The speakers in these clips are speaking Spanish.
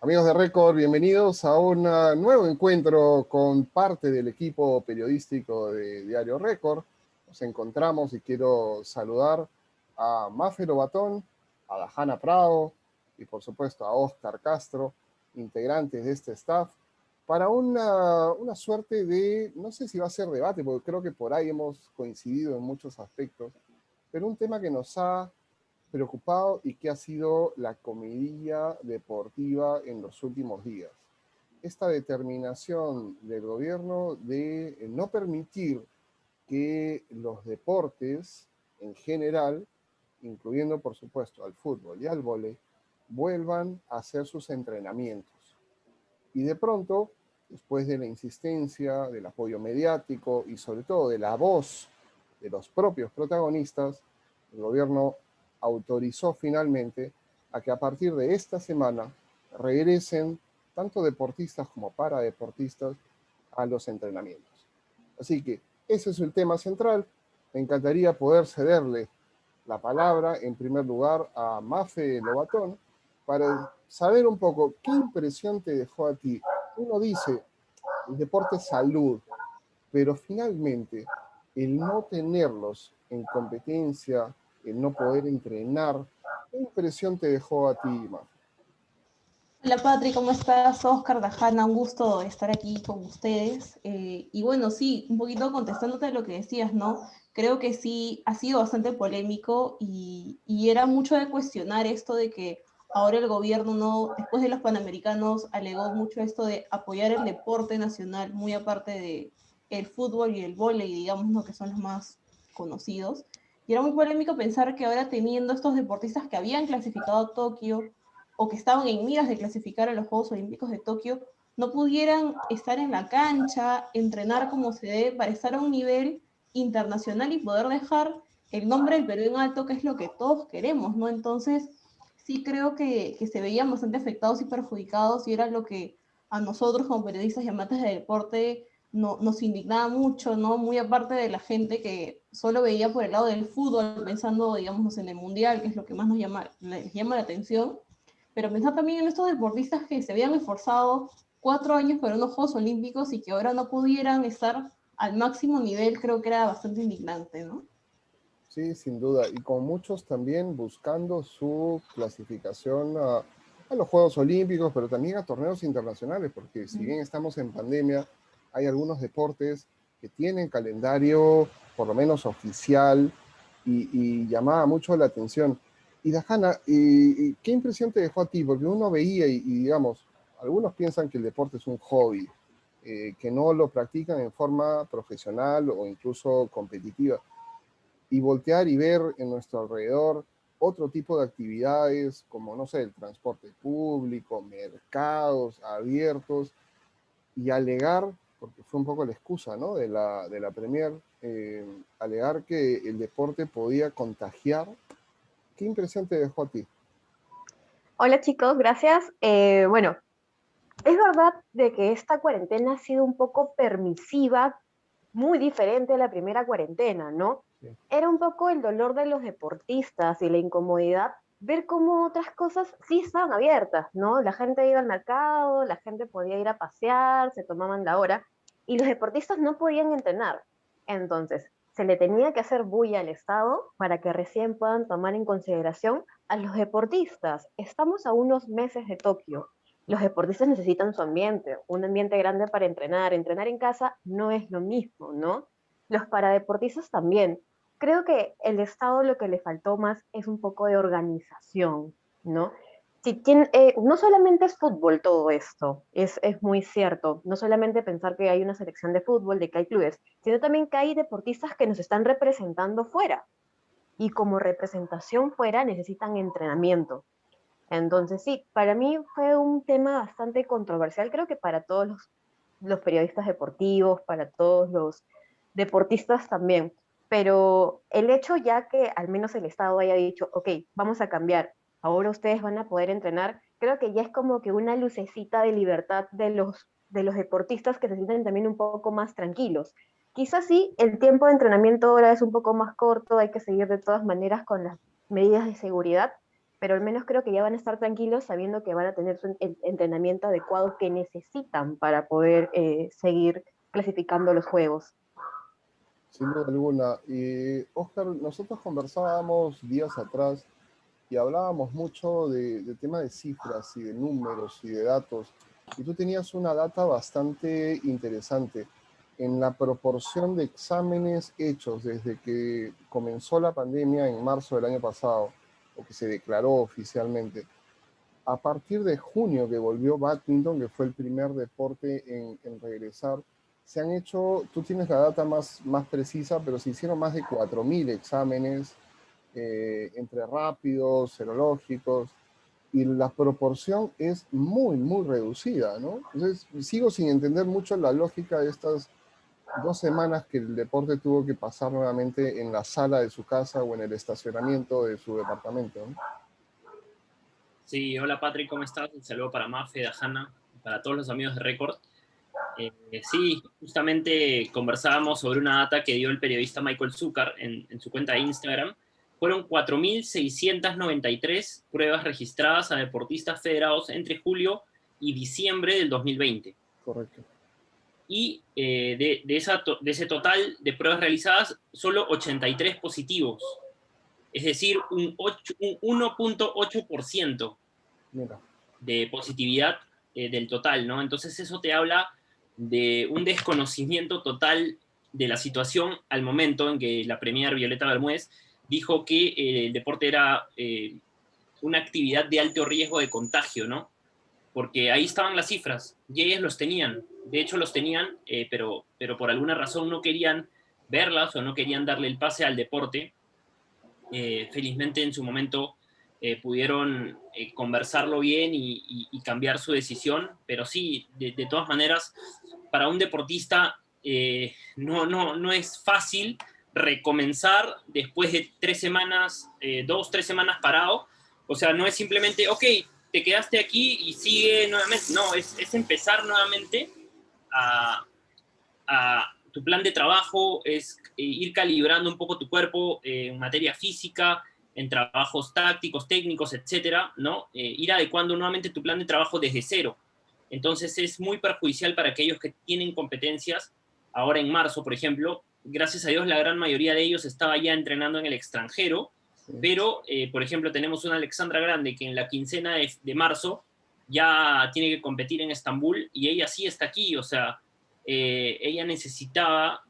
Amigos de Récord, bienvenidos a un nuevo encuentro con parte del equipo periodístico de Diario Récord. Nos encontramos y quiero saludar a Mafe Lobatón, a Dajana Prado y por supuesto a Oscar Castro, integrantes de este staff, para una suerte de, no sé si va a ser debate, porque creo que por ahí hemos coincidido en muchos aspectos, pero un tema que nos ha preocupado y que ha sido la comidilla deportiva en los últimos días. Esta determinación del gobierno de no permitir que los deportes en general, incluyendo por supuesto al fútbol y al vóley, vuelvan a hacer sus entrenamientos. Y de pronto, después de la insistencia, del apoyo mediático y sobre todo de la voz de los propios protagonistas, el gobierno autorizó finalmente a que a partir de esta semana regresen tanto deportistas como paradeportistas a los entrenamientos. Así que ese es el tema central. Me encantaría poder cederle la palabra en primer lugar a Mafe Lobatón para saber un poco qué impresión te dejó a ti. Uno dice, el deporte es salud, pero finalmente el no tenerlos en competencia, el no poder entrenar, ¿qué impresión te dejó a ti, Mafe? Hola Patri, ¿cómo estás? Oscar, Dajana, un gusto estar aquí con ustedes. Y bueno, sí, un poquito contestándote a lo que decías, ¿no? Creo que sí, ha sido bastante polémico y era mucho de cuestionar esto de que ahora el gobierno no, después de los Panamericanos, alegó mucho esto de apoyar el deporte nacional, muy aparte de el fútbol y el vóley, digamos, ¿no? Que son los más conocidos. Y era muy polémico pensar que ahora teniendo estos deportistas que habían clasificado a Tokio, o que estaban en miras de clasificar a los Juegos Olímpicos de Tokio, no pudieran estar en la cancha, entrenar como se debe para estar a un nivel internacional y poder dejar el nombre del Perú en alto, que es lo que todos queremos, ¿no? Entonces, sí creo que se veían bastante afectados y perjudicados y era lo que a nosotros como periodistas y amantes del deporte nos indignaba mucho, ¿no? Muy aparte de la gente que solo veía por el lado del fútbol, pensando, digamos, en el mundial, que es lo que más les llama la atención, pero pensar también en estos deportistas que se habían esforzado 4 años para unos Juegos Olímpicos y que ahora no pudieran estar al máximo nivel, creo que era bastante indignante, ¿no? Sí, sin duda. Y con muchos también buscando su clasificación a los Juegos Olímpicos, pero también a torneos internacionales, porque si bien estamos en pandemia, hay algunos deportes que tienen calendario, por lo menos oficial, y llamaba mucho la atención. Y Dajana, ¿qué impresión te dejó a ti? Porque uno veía digamos, algunos piensan que el deporte es un hobby, que no lo practican en forma profesional o incluso competitiva y voltear y ver en nuestro alrededor otro tipo de actividades como, no sé, el transporte público, mercados abiertos y alegar, porque fue un poco la excusa ¿no? de la Premier, alegar que el deporte podía contagiar. ¿Qué impresión te dejó a ti? Hola chicos, gracias. Bueno, es verdad de que esta cuarentena ha sido un poco permisiva, muy diferente a la primera cuarentena, ¿no? Sí. Era un poco el dolor de los deportistas y la incomodidad ver cómo otras cosas sí estaban abiertas, ¿no? La gente iba al mercado, la gente podía ir a pasear, se tomaban la hora, y los deportistas no podían entrenar. Entonces, se le tenía que hacer bulla al Estado para que recién puedan tomar en consideración a los deportistas. Estamos a unos meses de Tokio. Los deportistas necesitan su ambiente, un ambiente grande para entrenar. Entrenar en casa no es lo mismo, ¿no? Los paradeportistas también. Creo que el Estado lo que le faltó más es un poco de organización, ¿no? Si tiene, no solamente es fútbol todo esto, es muy cierto. No solamente pensar que hay una selección de fútbol, de que hay clubes, sino también que hay deportistas que nos están representando fuera. Y como representación fuera necesitan entrenamiento. Entonces, sí, para mí fue un tema bastante controversial, creo que para todos los periodistas deportivos, para todos los deportistas también. Pero el hecho ya que al menos el Estado haya dicho, ok, vamos a cambiar, ahora ustedes van a poder entrenar, creo que ya es como que una lucecita de libertad de los deportistas que se sienten también un poco más tranquilos. Quizás sí, el tiempo de entrenamiento ahora es un poco más corto, hay que seguir de todas maneras con las medidas de seguridad, pero al menos creo que ya van a estar tranquilos sabiendo que van a tener el entrenamiento adecuado que necesitan para poder seguir clasificando los juegos. Sin duda alguna. Y Oscar, nosotros conversábamos días atrás y hablábamos mucho de tema de cifras y de números y de datos. Y tú tenías una data bastante interesante en la proporción de exámenes hechos desde que comenzó la pandemia en marzo del año pasado, o que se declaró oficialmente. A partir de junio, que volvió badminton, que fue el primer deporte en regresar, se han hecho, tú tienes la data más precisa, pero se hicieron más de 4.000 exámenes entre rápidos, serológicos, y la proporción es muy reducida, ¿no? Entonces, sigo sin entender mucho la lógica de estas 2 semanas que el deporte tuvo que pasar nuevamente en la sala de su casa o en el estacionamiento de su departamento, ¿no? Sí, hola Patrick, ¿cómo estás? Un saludo para Mafe, Dajana, para todos los amigos de Record. Sí, justamente conversábamos sobre una data que dio el periodista Michael Zucker en su cuenta de Instagram. Fueron 4.693 pruebas registradas a deportistas federados entre julio y diciembre del 2020. Correcto. Y de ese total de pruebas realizadas, solo 83 positivos. Es decir, un 1.8% de positividad del total, ¿no? Entonces eso te habla de un desconocimiento total de la situación al momento en que la premier Violeta Bermúdez dijo que el deporte era una actividad de alto riesgo de contagio, ¿no? Porque ahí estaban las cifras y ellas los tenían. De hecho los tenían, pero por alguna razón no querían verlas o no querían darle el pase al deporte. Felizmente en su momento pudieron conversarlo bien y cambiar su decisión, pero sí, de todas maneras, para un deportista no es fácil recomenzar después de 3 semanas, 2, 3 semanas parado. O sea, no es simplemente, ok, te quedaste aquí y sigue nuevamente. No, es empezar nuevamente a tu plan de trabajo, es ir calibrando un poco tu cuerpo en materia física, en trabajos tácticos, técnicos, etcétera, ¿no? Ir adecuando nuevamente tu plan de trabajo desde cero. Entonces es muy perjudicial para aquellos que tienen competencias. Ahora en marzo, por ejemplo, gracias a Dios la gran mayoría de ellos estaba ya entrenando en el extranjero, pero, por ejemplo, tenemos una Alexandra Grande que en la quincena de marzo ya tiene que competir en Estambul y ella sí está aquí, o sea, ella necesitaba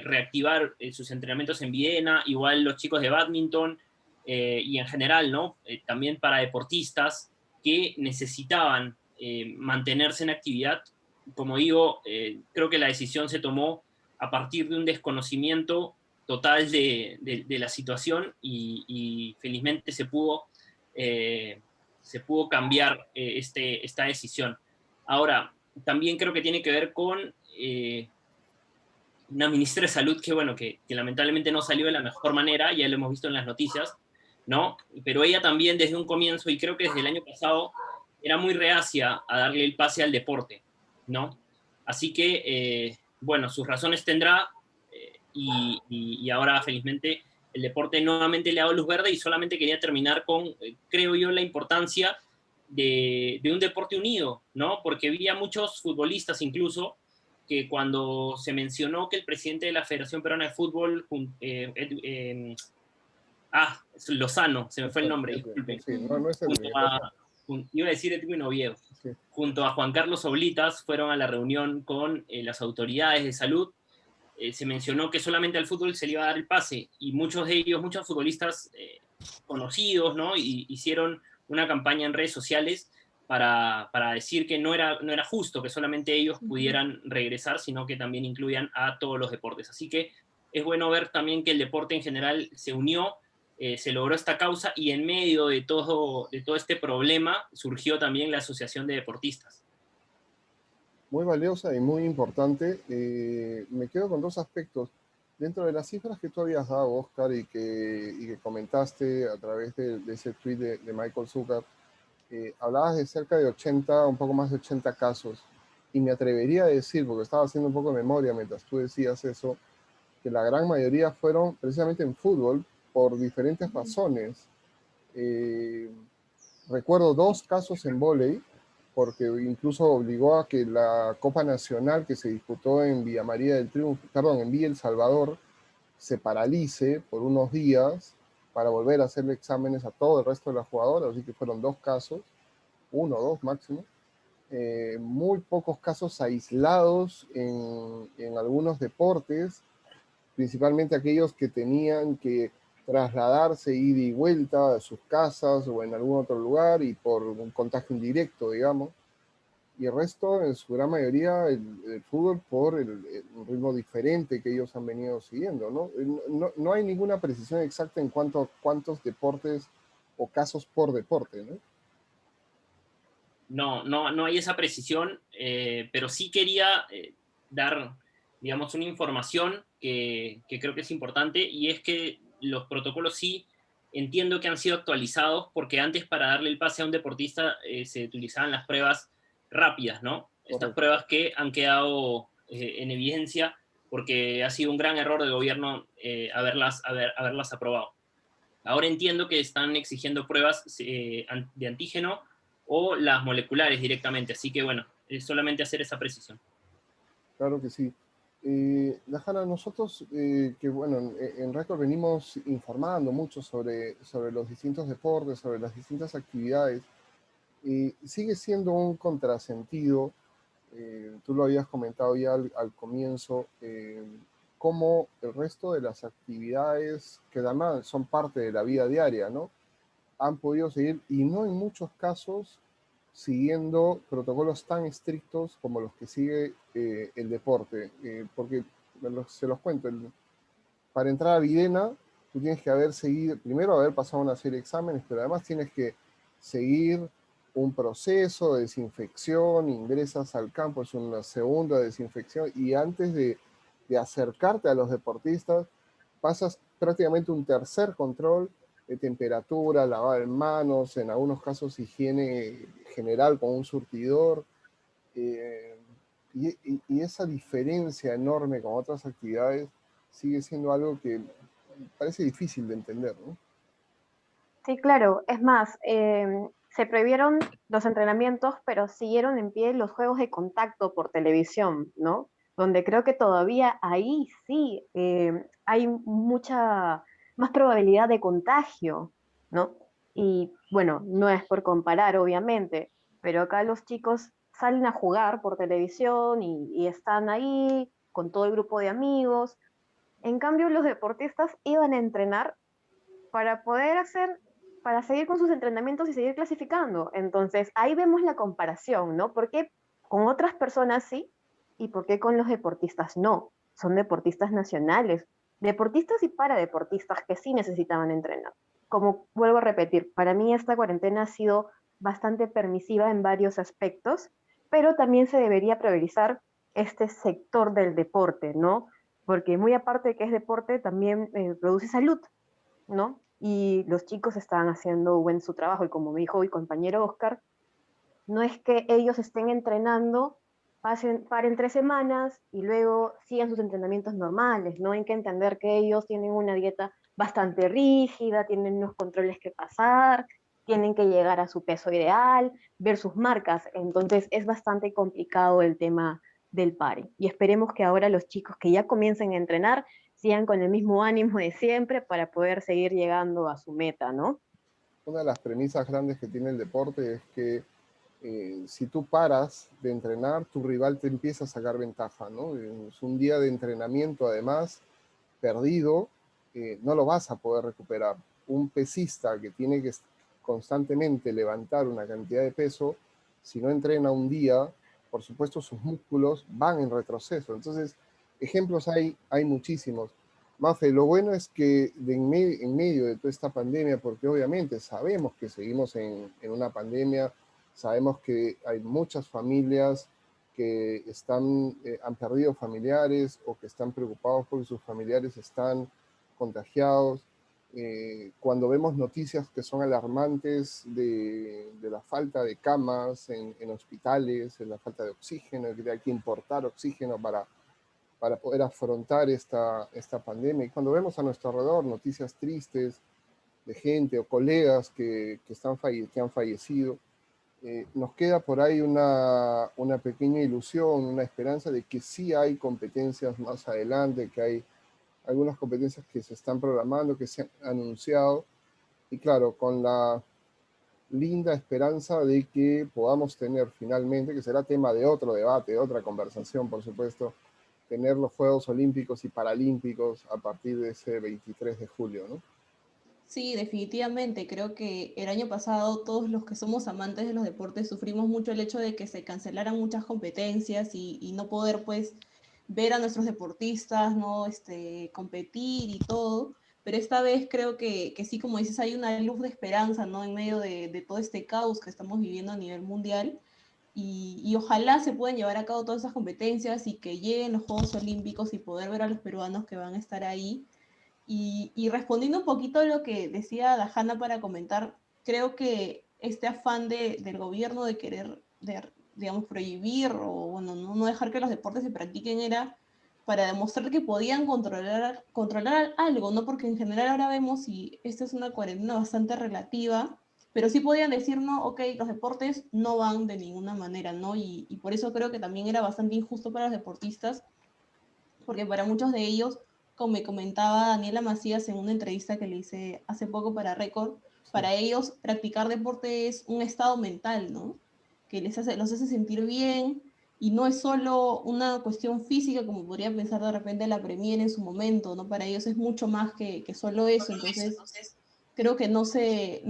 reactivar sus entrenamientos en Viena, igual los chicos de badminton y en general, ¿no? También para deportistas que necesitaban mantenerse en actividad. Como digo, creo que la decisión se tomó a partir de un desconocimiento total de la situación y felizmente se pudo cambiar esta decisión. Ahora, también creo que tiene que ver con una ministra de Salud que, bueno, que lamentablemente no salió de la mejor manera, ya lo hemos visto en las noticias, ¿no? Pero ella también desde un comienzo, y creo que desde el año pasado, era muy reacia a darle el pase al deporte, ¿no? Así que, bueno, sus razones tendrá y ahora felizmente el deporte nuevamente le ha dado luz verde y solamente quería terminar con, creo yo, la importancia de un deporte unido, ¿no? Porque había muchos futbolistas incluso que cuando se mencionó que el presidente de la Federación Peruana de Fútbol, Lozano, se me fue el nombre, disculpen. Sí, no es Iba a decir Edwin Oviedo. Sí. Junto a Juan Carlos Oblitas fueron a la reunión con las autoridades de salud. Se mencionó que solamente al fútbol se le iba a dar el pase y muchos de ellos, muchos futbolistas conocidos, ¿no? Y hicieron una campaña en redes sociales para decir que no era justo que solamente ellos pudieran regresar, sino que también incluían a todos los deportes. Así que es bueno ver también que el deporte en general se unió, se logró esta causa y en medio de todo este problema surgió también la Asociación de Deportistas. Muy valiosa y muy importante. Me quedo con 2 aspectos. Dentro de las cifras que tú habías dado, Oscar, y que comentaste a través de ese tweet de Michael Zucker, hablabas de cerca de 80, un poco más de 80 casos. Y me atrevería a decir, porque estaba haciendo un poco de memoria mientras tú decías eso, que la gran mayoría fueron precisamente en fútbol por diferentes razones. Recuerdo 2 casos en vóley, porque incluso obligó a que la Copa Nacional que se disputó en Villa María del Triunfo, perdón, en Villa El Salvador, se paralice por unos días para volver a hacerle exámenes a todo el resto de las jugadoras, así que fueron 2 casos, 1 o 2 máximo. Muy pocos casos aislados en algunos deportes, principalmente aquellos que tenían que trasladarse, ida y vuelta a sus casas o en algún otro lugar y por un contagio indirecto, digamos. Y el resto, en su gran mayoría, el fútbol por el ritmo diferente que ellos han venido siguiendo, ¿no? No hay ninguna precisión exacta en cuanto a cuántos deportes o casos por deporte, ¿no? No hay esa precisión, pero sí quería dar, digamos, una información que creo que es importante, y es que los protocolos sí entiendo que han sido actualizados, porque antes para darle el pase a un deportista se utilizaban las pruebas rápidas, ¿no? Estas Correcto. pruebas que han quedado en evidencia porque ha sido un gran error del gobierno haberlas aprobado. Ahora entiendo que están exigiendo pruebas de antígeno o las moleculares directamente, así que bueno, es solamente hacer esa precisión. Claro que sí. Dajana, nosotros, que bueno, en Record venimos informando mucho sobre los distintos deportes, sobre las distintas actividades, sigue siendo un contrasentido, tú lo habías comentado ya al comienzo, cómo el resto de las actividades que además son parte de la vida diaria, ¿no? Han podido seguir, y no en muchos casos, siguiendo protocolos tan estrictos como los que sigue el deporte. Porque, se los cuento, para entrar a Videna, tú tienes que haber seguido, primero haber pasado una serie de exámenes, pero además tienes que seguir un proceso de desinfección, ingresas al campo, es una segunda desinfección, y antes de acercarte a los deportistas, pasas prácticamente un tercer control de temperatura, lavado de manos, en algunos casos higiene general con un surtidor, eh, y esa diferencia enorme con otras actividades sigue siendo algo que parece difícil de entender, ¿no? Sí, claro. Es más, se prohibieron los entrenamientos, pero siguieron en pie los juegos de contacto por televisión, ¿no? Donde creo que todavía ahí sí hay mucha más probabilidad de contagio, ¿no? Y bueno, no es por comparar, obviamente, pero acá los chicos salen a jugar por televisión y están ahí con todo el grupo de amigos. En cambio, los deportistas iban a entrenar para poder hacer, para seguir con sus entrenamientos y seguir clasificando. Entonces, ahí vemos la comparación, ¿no? ¿Por qué con otras personas sí y por qué con los deportistas no? Son deportistas nacionales, deportistas y paradeportistas que sí necesitaban entrenar. Como vuelvo a repetir, para mí esta cuarentena ha sido bastante permisiva en varios aspectos, pero también se debería priorizar este sector del deporte, ¿no? Porque muy aparte de que es deporte, también produce salud, ¿no? Y los chicos estaban haciendo buen su trabajo y como me dijo mi compañero Oscar, no es que ellos estén entrenando, paren 3 semanas y luego sigan sus entrenamientos normales, ¿no? Hay que entender que ellos tienen una dieta bastante rígida, tienen unos controles que pasar, tienen que llegar a su peso ideal, ver sus marcas, entonces es bastante complicado el tema del pare. Y esperemos que ahora los chicos que ya comiencen a entrenar sigan con el mismo ánimo de siempre para poder seguir llegando a su meta, ¿no? Una de las premisas grandes que tiene el deporte es que si tú paras de entrenar, tu rival te empieza a sacar ventaja, ¿no? Es un día de entrenamiento, además, perdido, no lo vas a poder recuperar. Un pesista que tiene que constantemente levantar una cantidad de peso, si no entrena un día, por supuesto sus músculos van en retroceso. Entonces, ejemplos hay muchísimos. Mafe, lo bueno es que en medio de toda esta pandemia, porque obviamente sabemos que seguimos en una pandemia, sabemos que hay muchas familias que han perdido familiares o que están preocupados porque sus familiares están contagiados. Cuando vemos noticias que son alarmantes de la falta de camas en hospitales, en la falta de oxígeno, que hay que importar oxígeno para poder afrontar esta pandemia. Y cuando vemos a nuestro alrededor noticias tristes, de gente o colegas que han fallecido. Nos queda por ahí una pequeña ilusión, una esperanza de que sí hay competencias más adelante, que hay algunas competencias que se están programando, que se han anunciado, y claro, con la linda esperanza de que podamos tener finalmente, que será tema de otro debate, de otra conversación, por supuesto, tener los Juegos Olímpicos y Paralímpicos a partir de ese 23 de julio, ¿no? Sí, definitivamente. Creo que el año pasado todos los que somos amantes de los deportes sufrimos mucho el hecho de que se cancelaran muchas competencias y no poder pues ver a nuestros deportistas, ¿no? Competir y todo. Pero esta vez creo que sí, como dices, hay una luz de esperanza, ¿no? En medio de todo este caos que estamos viviendo a nivel mundial. Y ojalá se puedan llevar a cabo todas esas competencias y que lleguen los Juegos Olímpicos y poder ver a los peruanos que van a estar ahí. Y respondiendo un poquito a lo que decía Dajana para comentar, creo que este afán del gobierno de querer, digamos, prohibir o bueno, no dejar que los deportes se practiquen era para demostrar que podían controlar algo, ¿no? Porque en general ahora vemos, y esta es una cuarentena bastante relativa, pero sí podían decir, no, ok, los deportes no van de ninguna manera, ¿no? Y por eso creo que también era bastante injusto para los deportistas, porque para muchos de ellos, como me comentaba Daniela Macías en una entrevista que le hice hace poco para Récord, para ellos practicar deporte es un estado mental, ¿no? Que los hace sentir bien y no es solo una cuestión física como podría pensar de repente la Premier en su momento, ¿no? Para ellos es mucho más que solo eso, entonces creo que no se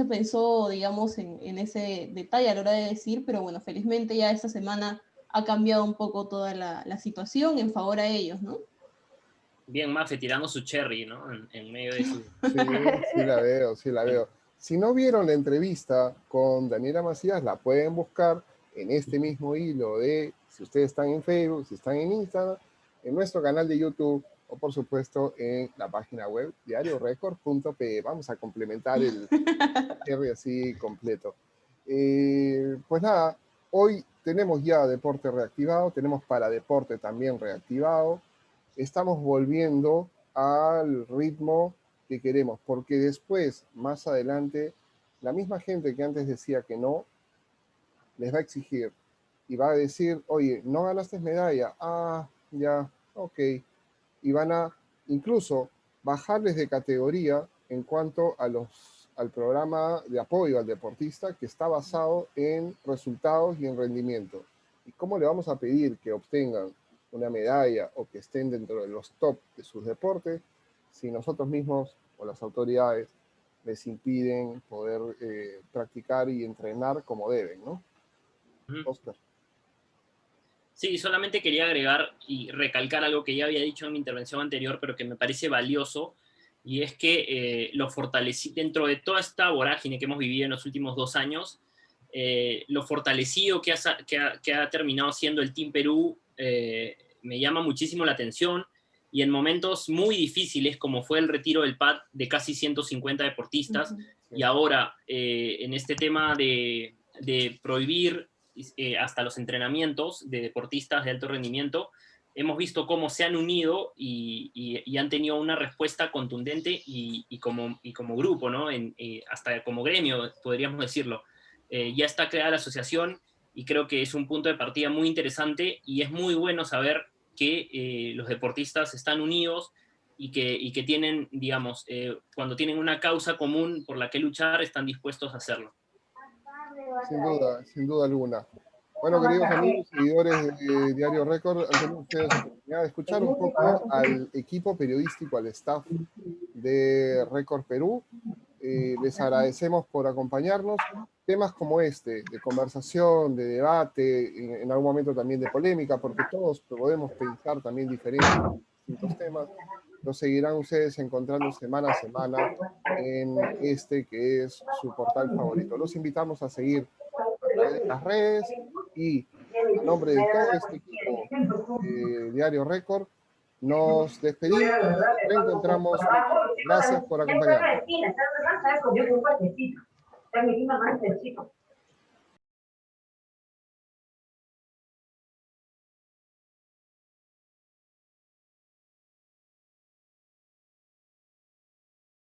pensó, digamos, en ese detalle a la hora de decir, pero bueno, felizmente ya esta semana ha cambiado un poco toda la situación en favor a ellos, ¿no? Bien, Mafe tirando su cherry, ¿no? En medio de su... Sí, sí la veo, sí la veo. Si no vieron la entrevista con Daniela Macías, la pueden buscar en este mismo hilo de, si ustedes están en Facebook, si están en Instagram, en nuestro canal de YouTube o por supuesto en la página web diariorecord.pe. Vamos a complementar el cierre así completo. Pues nada, hoy tenemos ya deporte reactivado, tenemos paradeporte también reactivado. Estamos volviendo al ritmo que queremos, porque después, más adelante, la misma gente que antes decía que no, les va a exigir y va a decir, oye, no ganaste medalla, ya, ok, y van a incluso bajarles de categoría en cuanto a al programa de apoyo al deportista que está basado en resultados y en rendimiento. ¿Y cómo le vamos a pedir que obtengan una medalla o que estén dentro de los top de sus deportes si nosotros mismos o las autoridades les impiden poder practicar y entrenar como deben, ¿no? Oscar. Sí, solamente quería agregar y recalcar algo que ya había dicho en mi intervención anterior, pero que me parece valioso, y es que lo fortalecí dentro de toda esta vorágine que hemos vivido en los últimos 2 años, lo fortalecido que ha terminado siendo el Team Perú me llama muchísimo la atención, y en momentos muy difíciles, como fue el retiro del PAD de casi 150 deportistas, y ahora en este tema de prohibir hasta los entrenamientos de deportistas de alto rendimiento, hemos visto cómo se han unido y han tenido una respuesta contundente y como grupo, ¿no? Hasta como gremio, podríamos decirlo. Ya está creada la asociación y creo que es un punto de partida muy interesante y es muy bueno saber que los deportistas están unidos y que tienen, digamos, cuando tienen una causa común por la que luchar, están dispuestos a hacerlo. Sin duda alguna. Bueno, queridos amigos, seguidores de Diario Récord, han tenido ustedes la oportunidad de escuchar un poco al equipo periodístico, al staff de Récord Perú. Les agradecemos por acompañarnos. Temas como este, de conversación, de debate, en algún momento también de polémica, porque todos podemos pensar también diferentes distintos temas, los seguirán ustedes encontrando semana a semana en este que es su portal favorito. Los invitamos a seguir a través de las redes y a nombre de todo este equipo Diario Récord, nos despedimos y nos reencontramos. Gracias por acompañarnos.